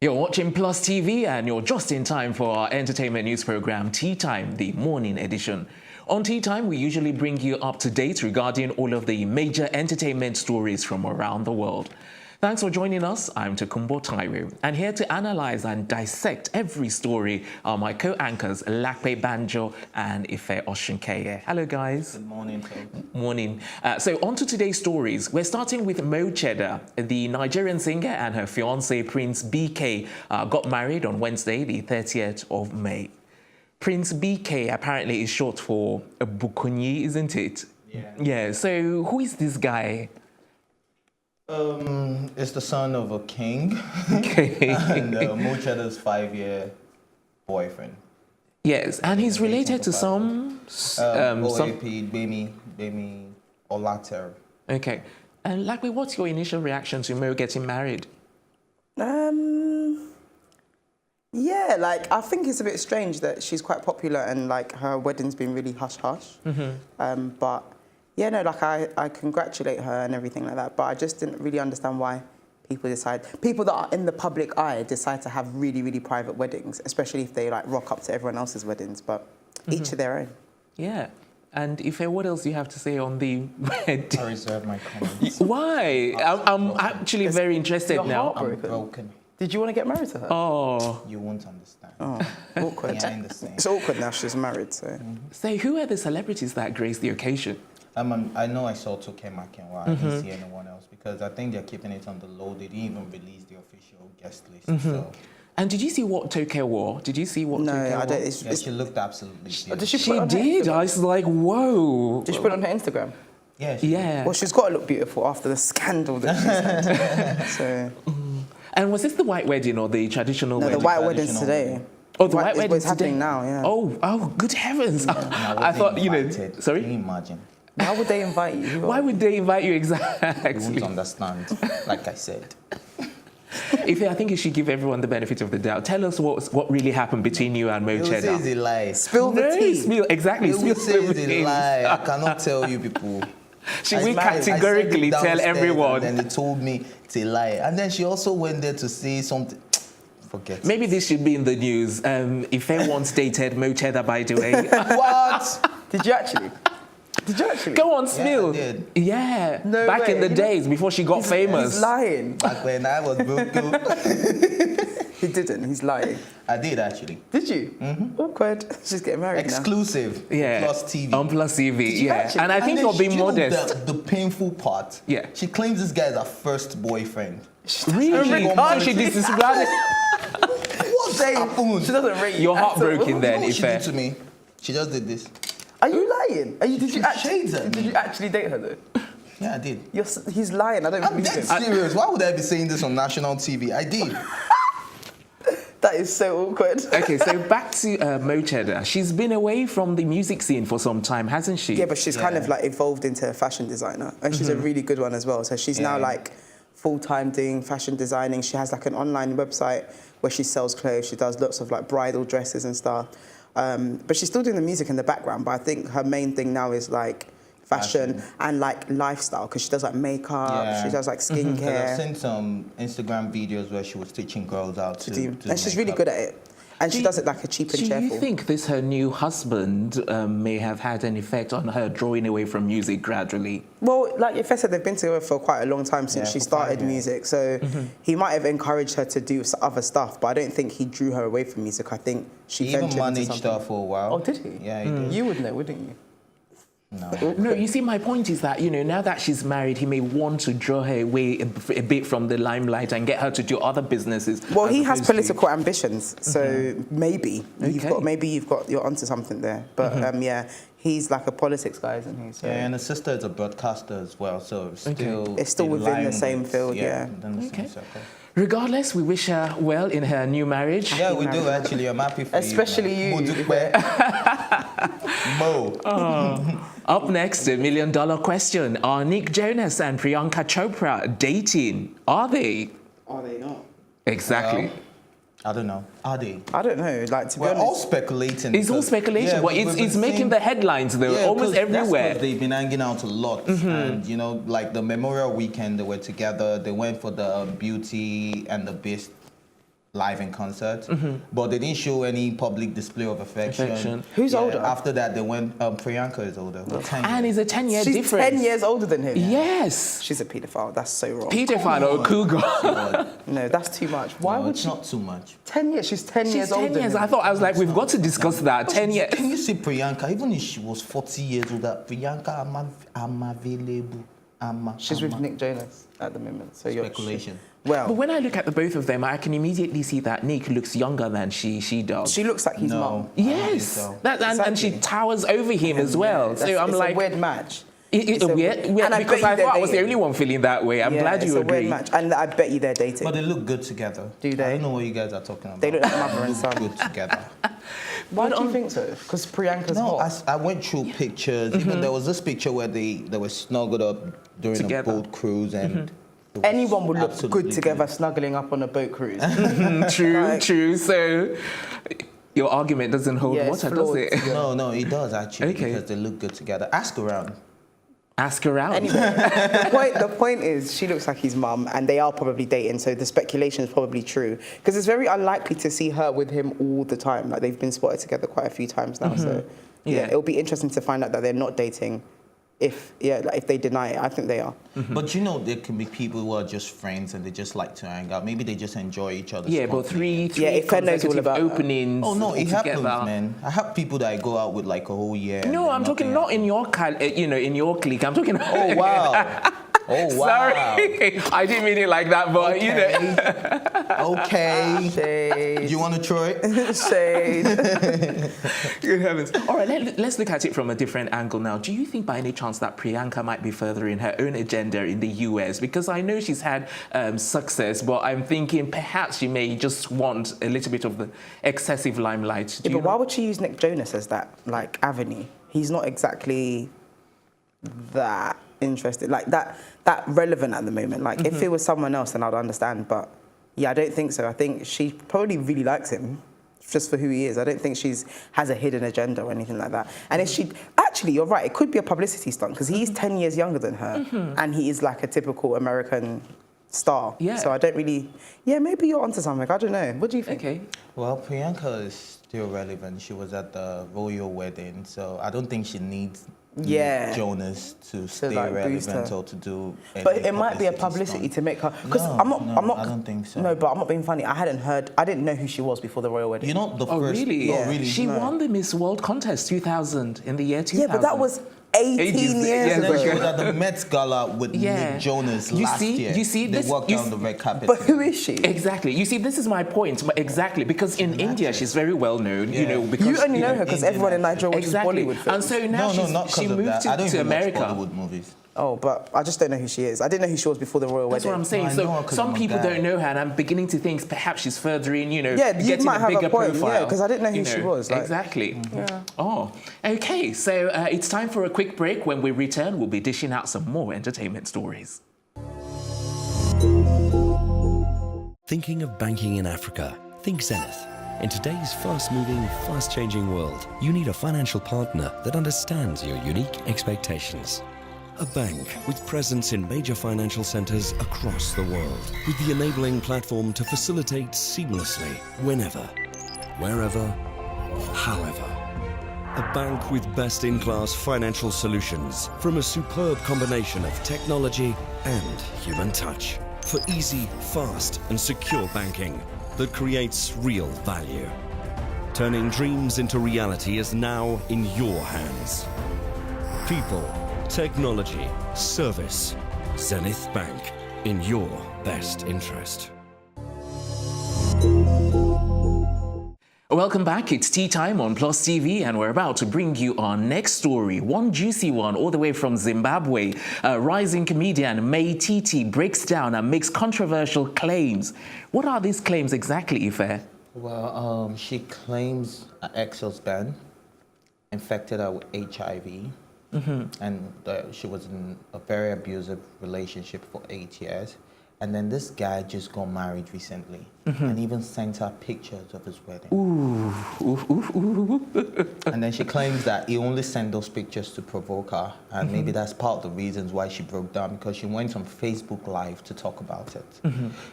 You're watching Plus TV and you're just in time for our entertainment news program, Tea Time, the morning edition. On Tea Time, we usually bring you up to date regarding all of the major entertainment stories from around the world. Thanks for joining us. I'm Tokumbo Taiwo, and here to analyze and dissect every story are my co-anchors Lakpe Banjo and Ife Oshunkeye. Hello, guys. Good morning, Tom. Morning. So on to today's stories. We're starting with Mohchedda. The Nigerian singer and her fiancé, Prince BK, got married on Wednesday, the 30th of May. Prince BK apparently is short for Bukunyi, isn't it? Yeah. Yeah. So who is this guy? It's the son of a king. Okay. And Mohchedda's 5-year boyfriend. Yes, and he's related to some OAP, Bemi Olater. Okay. And Lakwe, what's your initial reaction to Mo getting married? Yeah, like, I think it's a bit strange that she's quite popular and, like, her wedding's been really hush-hush. But, yeah, no, like, I congratulate her and everything like that, but I just didn't really understand why people that are in the public eye decide to have really, really private weddings, especially if they, like, rock up to everyone else's weddings, but each of their own. Yeah. And Ife, what else do you have to say on the wedding? I reserve my comments. Why? I'm actually very interested now. I'm broken. Did you want to get married to her? Oh. You won't understand. Oh, awkward. Yeah, I understand. It's awkward now she's married, so. So who are the celebrities that graced the occasion? I know I saw Toke Makinwa. I didn't see anyone else because I think they're keeping it on the low. They didn't even release the official guest list. So. And did you see what Toke wore? Did you see what Toke wore? No, I don't. Yeah, she looked absolutely beautiful. Did she She put it on her did. Instagram? I was like, whoa. Did she put it on her Instagram? Yeah. Yeah. Well, she's got to look beautiful after the scandal that she's had. So. And was this the white wedding or the traditional No, wedding? the white wedding's today. Oh, the white wedding's It's happening today? now, yeah. Oh, good heavens. I thought, sorry? Can you imagine? Why would they invite you? Why would they invite you You exactly? won't understand, like I said. Ife, I think you should give everyone the benefit of the doubt. Tell us what really happened between you and It will say Mohchedda. it's a lie. Spill the No, tea. exactly. It will Spill say the it's a beans. lie. I cannot tell you people. Should we I said categorically it tell downstairs everyone? And then they told me it's a lie. And then she also went there to say something. Forget. Maybe this should be in the news. Ife once dated Mohchedda, by the way. What? Did you actually? Did you actually? Go on, spill. Yeah, I did. Yeah. No Back way. in the days before she got famous. He's lying. Back when I was broke. He didn't. He's lying. I did actually. Did you? Awkward. She's getting married Exclusive. Yeah. Plus TV. On Plus TV. you Yeah. actually? And I think you're being modest. The painful part. Yeah. She claims this guy is her first boyfriend. Really? God, So she disregarded. What happened? She doesn't rate you. You're at all. heartbroken then, What she did to Ife. me? She just did this. Are you lying? Did you She actually? shades at Did me. you actually date her though? Yeah, I did. He's lying. I don't I'm believe dead him. serious. Why would I be saying this on national TV? I did. That is so awkward. Okay, so back to Mohchedda. She's been away from the music scene for some time, hasn't she? Yeah, but she's kind of like evolved into a fashion designer, and she's a really good one as well. So she's now like full-time doing fashion designing. She has like an online website where she sells clothes. She does lots of like bridal dresses and stuff. But she's still doing the music in the background. But I think her main thing now is like fashion and like lifestyle, because she does like makeup, she does like skincare. I've seen some Instagram videos where she was teaching girls how to do And she's really good at it. And she does it like a cheap and Do cheerful. you think this her new husband may have had an effect on her drawing away from music gradually? Well, like Ife said, they've been together for quite a long time since she started music. So he might have encouraged her to do other stuff, but I don't think he drew her away from music. I think she He even ventured into managed something. her for a while. Oh, did he? Yeah, he did. You would know, wouldn't you? No. No, you see, my point is that, now that she's married, he may want to draw her away a bit from the limelight and get her to do other businesses. Well, he has opposed to- political ambitions, so maybe you've got you're onto something there. But yeah, he's like a politics guy, isn't he? So Yeah, and his sister is a broadcaster as well, so it's still in within line the same with- field, yeah. within the same circle. Regardless, we wish her well in her new marriage. Yeah, we do actually. I'm happy for Especially you. Mo. Up next, $1 million question. Are Nick Jonas and Priyanka Chopra dating? Are they? Are they not? Exactly. I don't know. Are they? I don't know. Like, to be We're honest, all speculating. It's all speculation, but it's making the headlines though, almost everywhere. That's they've been hanging out a lot, and you know, like the Memorial Weekend, they were together. They went for the Beauty and the Beast live in concert, but they didn't show any public display of affection. Who's older? After that, they went. Priyanka is older. And it's a 10-year she's difference. 10 years older than him. Yes. She's a paedophile. That's so wrong. Pedophile or cougar. No, that's too much. Why would it's she? not too much. 10 years. She's 10 years She's 10 older. years. Than I him. was like, we've got to discuss that. 10 years. Can you see Priyanka? Even if she was 40 years older, Priyanka, I'm available. She's with Nick Jonas at the moment. So Speculation. Well, But when I look at the both of them, I can immediately see that Nick looks younger than she does. she looks like his mum. Yes. so. And she towers over him as well. So I'm it's like, a weird match. It's a weird, and I because bet I you they're thought I was the dating. only one feeling that way. I'm glad you it's a agree. weird match, and I bet you they're dating. But they look good together. Do they? I don't know what you guys are talking about. They look like mother and son. Good together. Why do you think so? Because Priyanka's No, hot. I went through pictures. Even there was this picture where they were snuggled up during Together. a boat cruise, and it was Anyone would look absolutely good together snuggling up on a boat cruise. True, true. So your argument doesn't hold Yeah, it's water, does flawed. it? No, it does actually Okay. because they look good together. Ask around. Ask around. Anyway, the point is, she looks like his mum, and they are probably dating. So the speculation is probably true, because it's very unlikely to see her with him all the time. Like, they've been spotted together quite a few times now. So Yeah. it'll be interesting to find out that they're not dating. If they deny it, I think they are. But you know, there can be people who are just friends and they just like to hang out. Maybe they just enjoy each other. Yeah, but three if Fed knows all consecutive about that. openings. Oh no, it happens, altogether. man. I have people that I go out with like a whole year. and No, then I'm talking nothing not in your in your clique. I'm talking. Oh wow. Oh wow. Sorry, I didn't mean it like that, but you know. Okay. Shade. Do you want to try it? Shade. Good heavens. All right, let's look at it from a different angle now. Do you think by any chance that Priyanka might be furthering her own agenda in the US? Because I know she's had success, but I'm thinking perhaps she may just want a little bit of the excessive limelight. Yeah, but why would she use Nick Jonas as that avenue? He's not exactly that interested, like that relevant at the moment. Like if it was someone else, then I'd understand. But yeah, I don't think so. I think she probably really likes him just for who he is. I don't think has a hidden agenda or anything like that. And if she actually, you're right, it could be a publicity stunt because he's 10 years younger than her, and he is like a typical American star. Yeah. So I don't really. Yeah, maybe you're onto something. I don't know. What do you think? Okay. Well, Priyanka is still relevant. She was at the royal wedding, so I don't think she needs Jonas to stay like, boost relevant her. or to do. But it might be a publicity stunt. to make her. Because No, I'm not. I don't think so. No, but I'm not being funny. I didn't know who she was before the royal wedding. You know the Oh, first. really? No, really. She won the Miss World contest 2000 in the year 2000. Yeah, but that was 18 Ages- years yeah, And then she ago. was at the Met Gala with Yeah. Nick Jonas You last see- year. you see they this- walked you down s- the red carpet. But who is she? Exactly. You see, this is my point. Exactly, because in India she's very well known. You Yeah. know, because You only know her because Indian everyone in actress. Nigeria watches exactly. Bollywood films. And so now No, not she because of moved that. I don't to even America. watch Bollywood movies. Oh, but I just don't know who she is. I didn't know who she was before the royal That's wedding. what I'm saying. No, I know her So 'cause some of my people dad. don't know her, and I'm beginning to think perhaps she's furthering, Yeah, you getting might a have a bigger point, profile. yeah, 'cause I didn't know who she was, like- exactly. Yeah. Oh, okay. So it's time for a quick break. When we return, we'll be dishing out some more entertainment stories. Thinking of banking in Africa? Think Zenith. In today's fast-moving, fast-changing world, you need a financial partner that understands your unique expectations. A bank with presence in major financial centers across the world, with the enabling platform to facilitate seamlessly, whenever, wherever, however. A bank with best-in-class financial solutions from a superb combination of technology and human touch for easy, fast, and secure banking that creates real value. Turning dreams into reality is now in your hands. People, technology, service. Zenith Bank, in your best interest. Welcome back. It's tea time on Plus TV, and we're about to bring you our next story. One juicy one, all the way from Zimbabwe. Rising comedian Matei Tea breaks down and makes controversial claims. What are these claims exactly, Ife? Well, she claims an ex-husband infected her with HIV, and she was in a very abusive relationship for 8 years. And then this guy just got married recently and even sent her pictures of his wedding. And then she claims that he only sent those pictures to provoke her. And maybe that's part of the reasons why she broke down, because she went on Facebook Live to talk about it.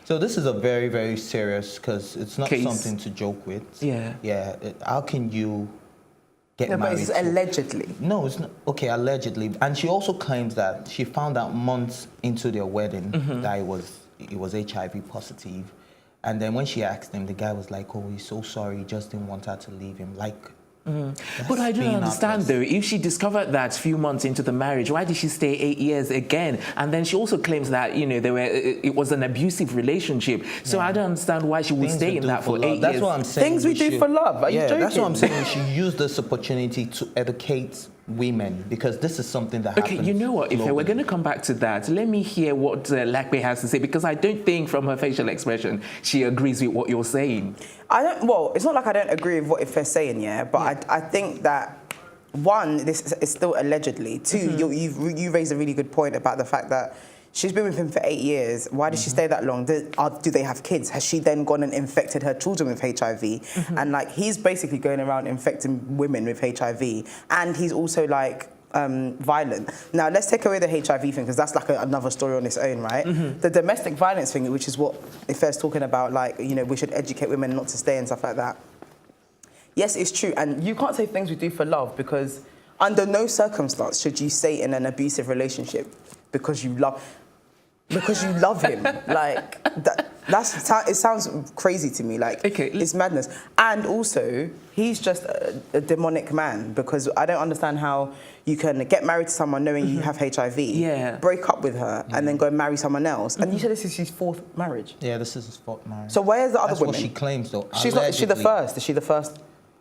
So this is a very, very serious, because it's not something to joke with. Yeah. Yeah. How can you get No, but married it's to- allegedly. No, it's not. Okay, allegedly. And she also claims that she found out months into their wedding that it was HIV positive. And then when she asked him, the guy was like, oh, he's so sorry, he just didn't want her to leave him. Like, But I don't being understand heartless. though, if she discovered that few months into the marriage, why did she stay 8 years again? And then she also claims that, you know, it was an abusive relationship. So I don't understand why she would Things stay we in do that for love. 8 years. That's what I'm saying. Things we do for love. Are you joking? That's what I'm saying. We should use this opportunity to educate women, because this is something that happens. Okay, you know what? If we're globally. going to come back to that, let me hear what Lakbe has to say, because I don't think from her facial expression she agrees with what you're saying. Well, it's not like I don't agree with what Ife's saying, yeah, but I think that, one, this is still allegedly. Two, you raised a really good point about the fact that she's been with him for 8 years. Why did she stay that long? Do they have kids? Has she then gone and infected her children with HIV? And like, he's basically going around infecting women with HIV, and he's also like violent. Now, let's take away the HIV thing, because that's like another story on its own, right? The domestic violence thing, which is what Ife's talking about, like, you know, we should educate women not to stay and stuff like that. Yes, it's true, and you can't say things we do for love, because under no circumstance should you stay in an abusive relationship because you love him. Like, it sounds crazy to me. Like, Okay, it's madness. And also, he's just a demonic man, because I don't understand how you can get married to someone knowing you have HIV, break up with her, and then go and marry someone else. And you said this is his 4th marriage. Yeah, this is his 4th marriage. So where's the other That's women? what she claims, though. She's not. Is she the Allegedly. first? Is she the first?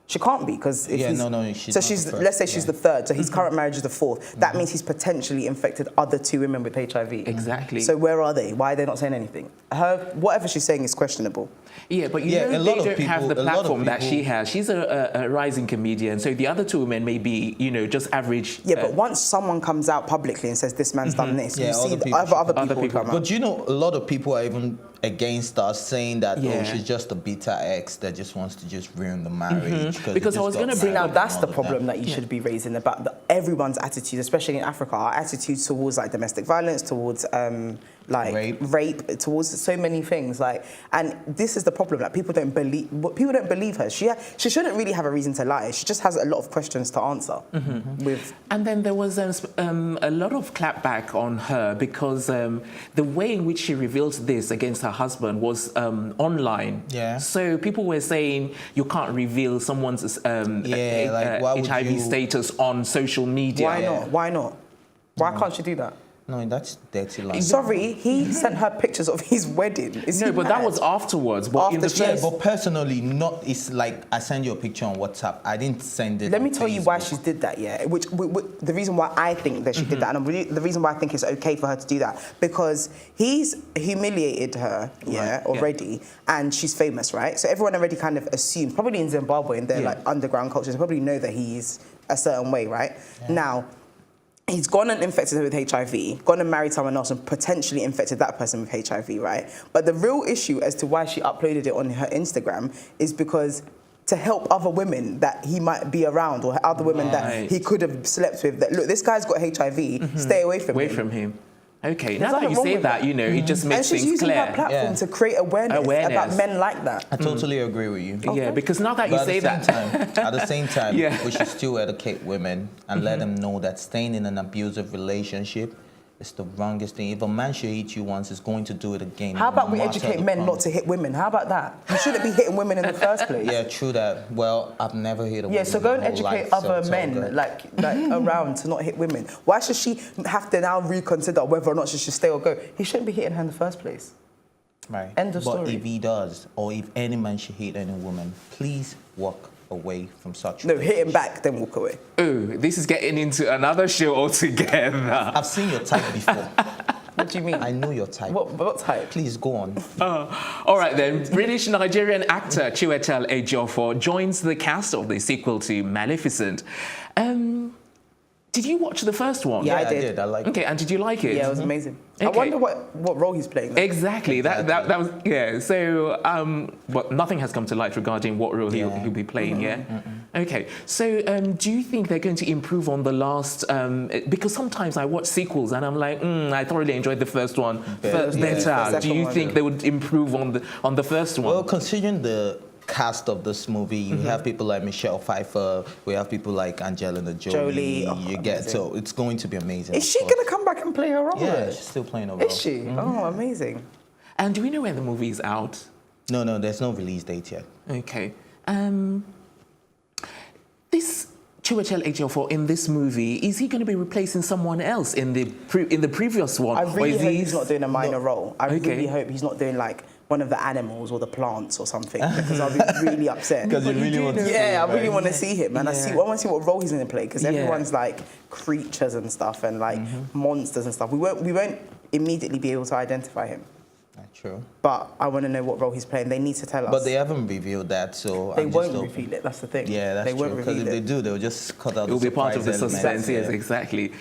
She can't be, because if he's... no, she's So not she's, the first, let's say she's the 3rd, so his current marriage is the 4th. That means he's potentially infected other 2 women with HIV. Exactly. So where are they? Why are they not saying anything? Whatever she's saying is questionable. Yeah, but you Yeah, know, a they lot of don't have people- the a lot of platform that she people- has. She's a rising comedian, so the other 2 women may be, you know, just average. Yeah, but once someone comes out publicly and says this man's done this, Yeah, you see other the people other should- people come out. But you know, a lot of people are even against us, saying that, Yeah. oh, she's just a bitter ex that just wants to just ruin the marriage. Because I was gonna bring Now up- that's the problem that you should be raising about everyone's attitude, especially in Africa. Our attitude towards like domestic violence, towards like rape, towards so many things. Like, and this is the problem. Like, people don't believe her. She shouldn't really have a reason to lie. She just has a lot of questions to answer. And then there was a lot of clapback on her, because the way in which she revealed this against her husband was online. Yeah. So people were saying you can't reveal someone's why would HIV you- status on social media. Why not? Why not? Why can't she do that? No, that's dirty life. Sorry, he sent her pictures of his wedding. Is No, he but that mad? was afterwards. But in the After she- first, But personally, not. It's like I send you a picture on WhatsApp. I didn't send it. Let on me tell you why Facebook. she did that, yeah. The reason why I think that she did that, and the reason why I think it's okay for her to do that, because he's humiliated her, already, and she's famous, right? So everyone already kind of assumes, probably in Zimbabwe, in their like underground cultures, they probably know that he's a certain way, right? Yeah. Now, he's gone and infected her with HIV, gone and married someone else and potentially infected that person with HIV, right? But the real issue as to why she uploaded it on her Instagram is because to help other women that he might be around, or other women that he could have slept with, that, look, this guy's got HIV, stay away from him. Okay, There's now that nothing you wrong say with that, that. you know, it just And makes she's things using clear. her platform to create awareness about men like that. I totally agree with you. Yeah, because now that you But say that, at the same time, Yeah. we should still educate women and let them know that staying in an abusive relationship is the wrongest thing. If a man should hit you once, he's going to do it again. How about no we matter educate the men crime. not to hit women? How about that? You shouldn't be hitting women in the first place. Yeah, true that. Well, I've never hit a woman. Yeah, so go and my whole educate life, so other it's all men good. like around to not hit women. Why should she have to now reconsider whether or not she should stay or go? He shouldn't be hitting her in the first place. Right. End of but story. if he does, or if any man should hit any woman, please walk away from such. No, hit him back, then walk away. oh, this is getting into another show altogether. I've seen your type before. What do you mean? I know your type. What type? Please go on. All right then, British-Nigerian actor Chiwetel Ejiofor joins the cast of the sequel to Maleficent. Did you watch the first one? Yeah, I did. I liked it. Okay, and did you like it? Yeah, it was amazing. I Okay. wonder what role he's playing. Though. Exactly. That was yeah. So, but nothing has come to light regarding what role he'll be playing. Yeah. Okay. So, do you think they're going to improve on the last? Because sometimes I watch sequels and I'm like, I thoroughly enjoyed the first one. Better. The Do you think they would improve on the first one? Well, considering the cast of this movie, you have people like Michelle Pfeiffer, we have people like Angelina Jolie. You get so it's going to be amazing. Is she going to come back and play her role? Yeah, she's still playing a role. Is she? Oh, amazing. And do we know when the movie is out? No, there's no release date yet. Okay. This Chiwetel Ejiofor in this movie, is he going to be replacing someone else in the previous one? I really or is hope he's not doing a minor role. I Okay. really hope he's not doing like one of the animals or the plants or something, because I'll be really upset. Because you really want to see Yeah, him, I really right? want to see him, and I want to see what role he's going to play, because everyone's like creatures and stuff and like monsters and stuff. We won't immediately be able to identify him. True. But I want to know what role he's playing. They need to tell us. But they haven't revealed that, so They I'm won't just reveal it. That's the thing. Yeah, that's they true. won't Because reveal if they it. do, they'll just cut out It will the be part of the surprise suspense, element. yes, exactly.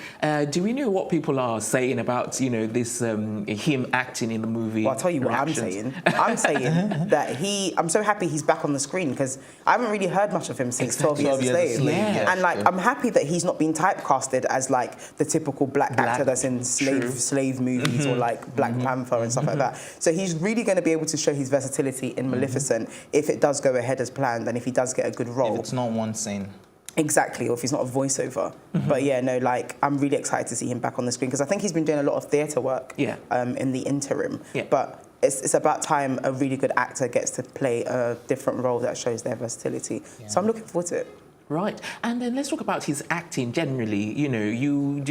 Do we know what people are saying about, this him acting in the movie? Well, I'll tell you what I'm saying. I'm saying that I'm so happy he's back on the screen, because I haven't really heard much of him since 12 Years a Slave. Yeah. And like, I'm happy that he's not been typecasted as like the typical black actor that's in slave movies or like Black Panther and stuff like that. So he's really going to be able to show his versatility in Maleficent if it does go ahead as planned and if he does get a good role. If it's not one scene. Exactly, or if he's not a voiceover. But yeah, no, like, I'm really excited to see him back on the screen, because I think he's been doing a lot of theatre work in the interim. Yeah. But it's about time a really good actor gets to play a different role that shows their versatility. Yeah. So I'm looking forward to it. Right, and then let's talk about his acting generally.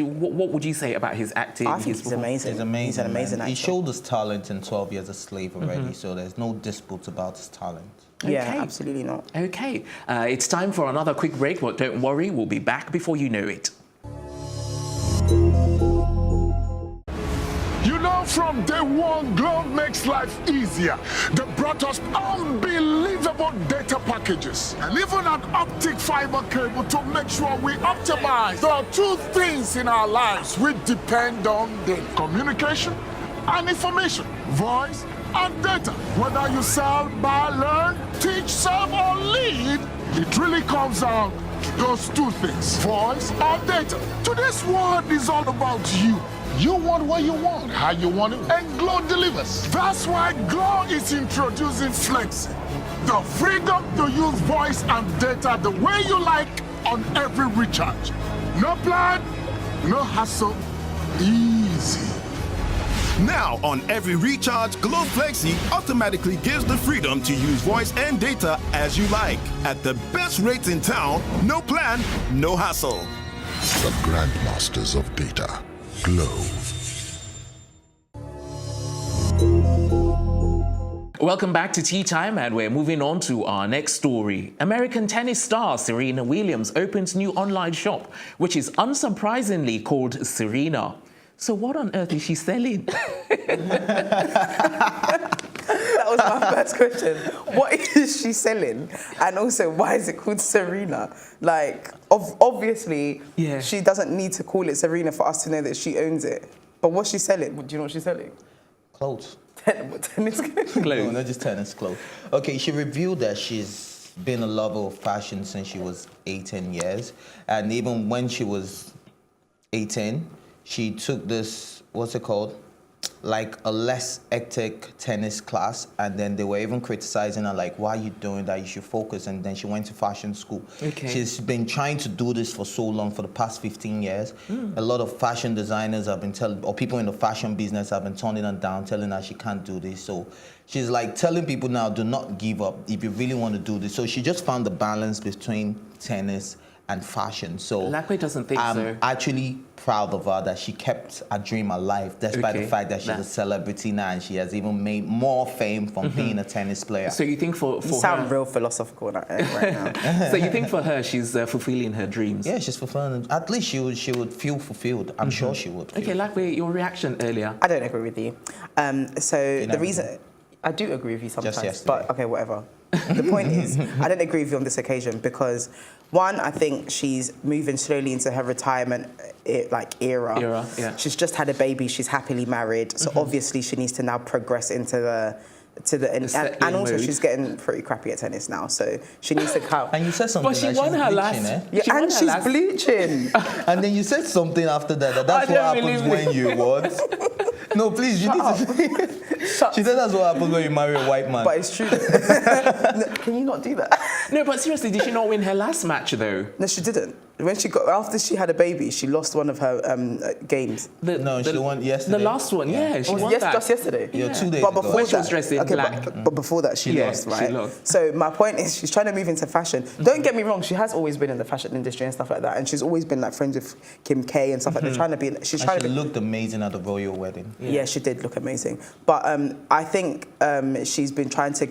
What would you say about his acting? I think he's amazing. He's amazing. He's an amazing actor. He showed his talent in 12 Years a Slave already, so there's no dispute about his talent. Yeah, Okay. absolutely not. Okay, it's time for another quick break, but don't worry, we'll be back before you know it. You know, from day one, Glow makes life easier. They brought us unbelievable data packages and even an optic fiber cable to make sure we optimize. There are two things in our lives we depend on: the communication and information, voice and data. Whether you sell, buy, learn, teach, serve, or lead, it really comes down to those two things: voice or data. Today's world is all about you. You want what you want, how you want it, and Glow delivers. That's why Glow is introducing Flexi, the freedom to use voice and data the way you like on every recharge. No plan, no hassle, easy. Now, on every recharge, Glow Flexi automatically gives the freedom to use voice and data as you like. At the best rates in town, no plan, no hassle. The Grandmasters of Data. Glow. Welcome back to Tea Time, and we're moving on to our next story. American tennis star Serena Williams opens new online shop, which is unsurprisingly called Serena. So what on earth is she selling? That was my first question. What is she selling? And also, why is it called Serena? Like, obviously, she doesn't need to call it Serena for us to know that she owns it. But what's she selling? Do you know what she's selling? Clothes. Tennis clothes? No, not just tennis clothes. Okay, she revealed that she's been a lover of fashion since she was 18 years. And even when she was 18, she took this, what's it called? Like a less hectic tennis class, and then they were even criticizing her, like, why are you doing that? You should focus. And then she went to fashion school. Okay. She's been trying to do this for so long, for the past 15 years. A lot of fashion designers have been telling, or people in the fashion business have been turning her down, telling her she can't do this. So she's like telling people now, do not give up if you really want to do this. So she just found the balance between tennis and fashion. So Lakwe doesn't think so. I'm actually proud of her that she kept her dream alive, despite the fact that she's a celebrity now, and she has even made more fame from being a tennis player. So you think for You sound her, real philosophical right now. so you think for her she's fulfilling her dreams? Yeah, she's fulfilling. At least she would feel fulfilled. I'm sure she would. Okay, Lakwe, your reaction earlier. I don't agree with you. So the reason... I do agree with you sometimes, yesterday. but okay, whatever. The point is, I don't agree with you on this occasion because, one, I think she's moving slowly into her retirement era. Yeah. She's just had a baby. She's happily married, so obviously she needs to now progress into the and also mode. she's getting pretty crappy at tennis now, so she needs to come. And you said something But she like won she's her bleaching, last. eh? Yeah, She won and her she's last- bleaching. And then you said something after that. That's I what don't happens believe when you what? No, please, you need to. She said that's what happens when you marry a white man. But it's true. No, can you not do that? No, but seriously, did she not win her last match though? No, she didn't. When after she had a baby, she lost one of her games. She won yesterday. The last one, yeah, she won Yes, that. just yesterday. Yeah, 2 days But ago. before When she was that- dressed in black. But before that, she Yeah, lost, she right? lost. So my point is, she's trying to move into fashion. Don't get me wrong; she has always been in the fashion industry and stuff like that, and she's always been like friends with Kim K and stuff like that. Trying to be, she's trying And to she be. looked amazing at the royal wedding. Yeah, she did look amazing. But I think she's trying to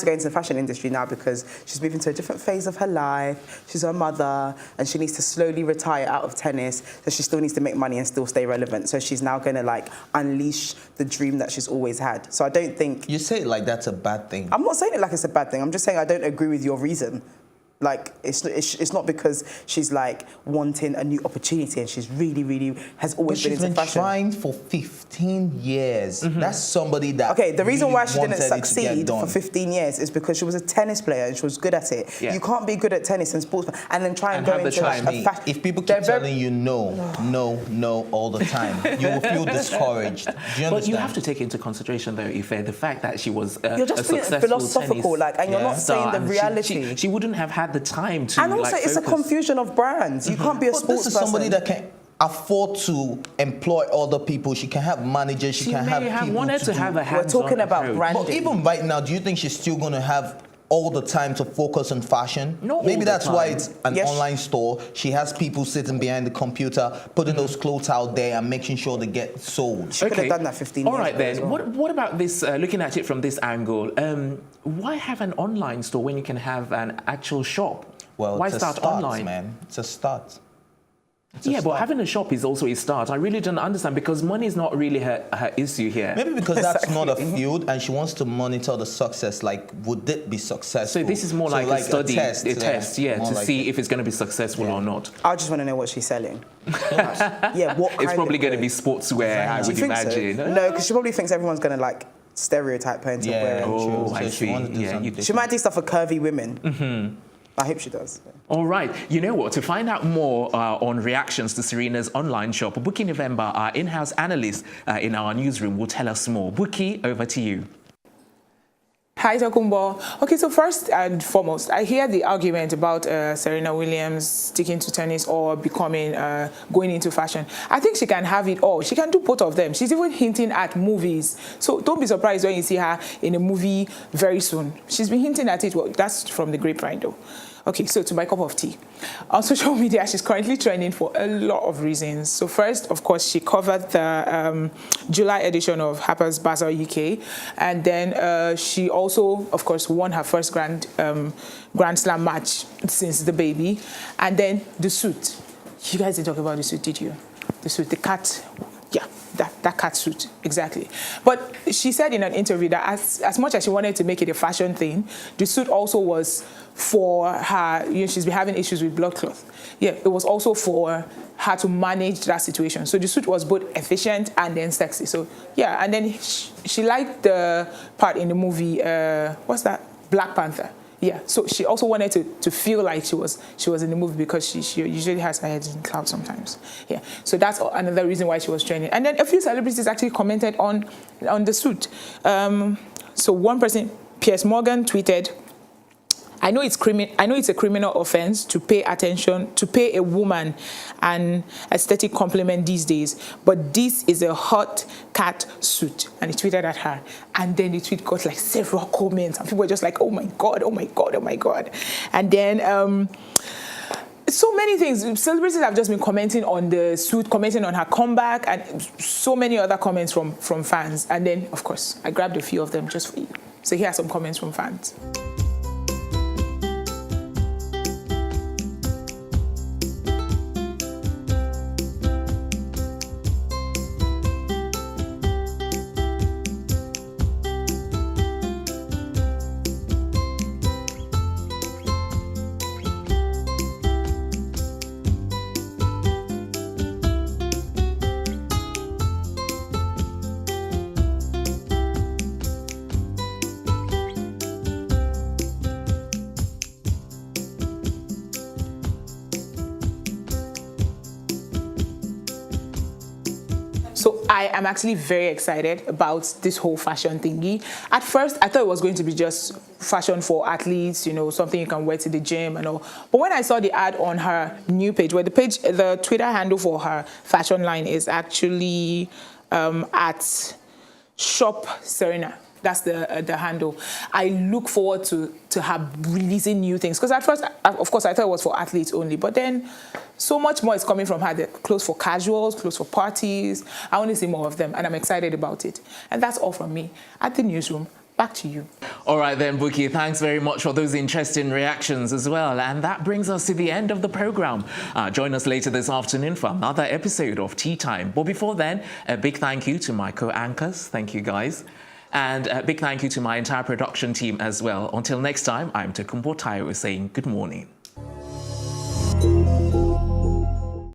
go into the fashion industry now because she's moving to a different phase of her life. She's a mother and she needs to slowly retire out of tennis. So she still needs to make money and still stay relevant. So she's now going to unleash the dream that she's always had. So I don't think... You say it like that's a bad thing. I'm not saying it like it's a bad thing. I'm just saying I don't agree with your reason. It's not because she's wanting a new opportunity and she's really has always been She's into been fashion. trying for 15 years. That's somebody that. Okay, the reason really why she didn't wanted it to get succeed done. for 15 years is because she was a tennis player and she was good at it. Yeah. You can't be good at tennis and sports and then try and And go have the into time. a fashion. If people keep telling you no all the time, you will feel discouraged. Do you understand? But you have to take into consideration, though, Ife, the fact that she was You're just a being successful philosophical, tennis and you're not saying star, the and reality. She wouldn't have had the time to. And also, it's a focus. confusion of brands. You can't be a But sports this is person. somebody that can afford to employ other people. She can have managers. She can have may have people wanted to do- have a We're hands-on talking about approach. branding. But even right now, do you think she's still going to have all the time to focus on fashion? Not Maybe all the that's why time. it's an Yes. online store. She has people sitting behind the computer, putting those clothes out there and making sure they get sold. She could have done that 15 All years right ago then. as well. What about this? Looking at it from this angle, why have an online store when you can have an actual shop? Well, why it's a start start, online? man. It's a start. Yeah, but having a shop is also a start. I really don't understand because money is not really her issue here. Maybe because that's not a field and she wants to monitor the success, would it be successful? So this is more like a study, test, a test, more to like see if it's going to be successful or not. I just want to know what she's selling. Yeah, what kind It's probably of going to be clothes? sportswear, I Do would you think imagine. so? No, because she probably thinks everyone's going to stereotype her into Yeah, wearing. Oh, so I she see. wants to do Yeah, something She might do stuff for curvy women. I hope she does. All right. You know what? To find out more on reactions to Serena's online shop, Buki November, our in-house analyst in our newsroom, will tell us more. Buki, over to you. Hi, Takumbo. Okay, so first and foremost, I hear the argument about Serena Williams sticking to tennis or becoming, going into fashion. I think she can have it all. She can do both of them. She's even hinting at movies. So don't be surprised when you see her in a movie very soon. She's been hinting at it. Well, that's from the grapevine, though. Okay, so to my cup of tea. On social media, she's currently trending for a lot of reasons. So first, of course, she covered the July edition of Harper's Bazaar UK. And then she also, of course, won her first Grand Slam match since the baby. And then the suit. You guys didn't talk about the suit, did you? The suit, the cat. Yeah, that cat suit, exactly. But she said in an interview that as much as she wanted to make it a fashion thing, the suit also was for her, she's been having issues with blood cloth. Yeah, it was also for her to manage that situation. So the suit was both efficient and then sexy. So yeah, and then she liked the part in the movie, what's that? Black Panther. Yeah, so she also wanted to feel like she was in the movie because she usually has her head in clouds sometimes. Yeah, so that's another reason why she was training. And then a few celebrities actually commented on the suit. So one person, Piers Morgan, tweeted, I know it's a criminal offense to pay a woman an aesthetic compliment these days, but this is a hot cat suit. And he tweeted at her. And then the tweet got several comments. And people were just like, oh my God, oh my God, oh my God. And then so many things. Celebrities have just been commenting on the suit, commenting on her comeback, and so many other comments from fans. And then, of course, I grabbed a few of them just for you. So here are some comments from fans. So I am actually very excited about this whole fashion thingy. At first, I thought it was going to be just fashion for athletes, you know, something you can wear to the gym and all. But when I saw the ad on her new page, where the Twitter handle for her fashion line is actually at Shop Serena. That's the handle. I look forward to her releasing new things. Because at first, of course, I thought it was for athletes only. But then so much more is coming from her. The clothes for casuals, clothes for parties. I want to see more of them. And I'm excited about it. And that's all from me. At the newsroom, back to you. All right then, Buki, thanks very much for those interesting reactions as well. And that brings us to the end of the program. Join us later this afternoon for another episode of Tea Time. But before then, a big thank you to my co-anchors. Thank you, guys. And a big thank you to my entire production team as well. Until next time, I'm Tokunbo Taiwo saying good morning.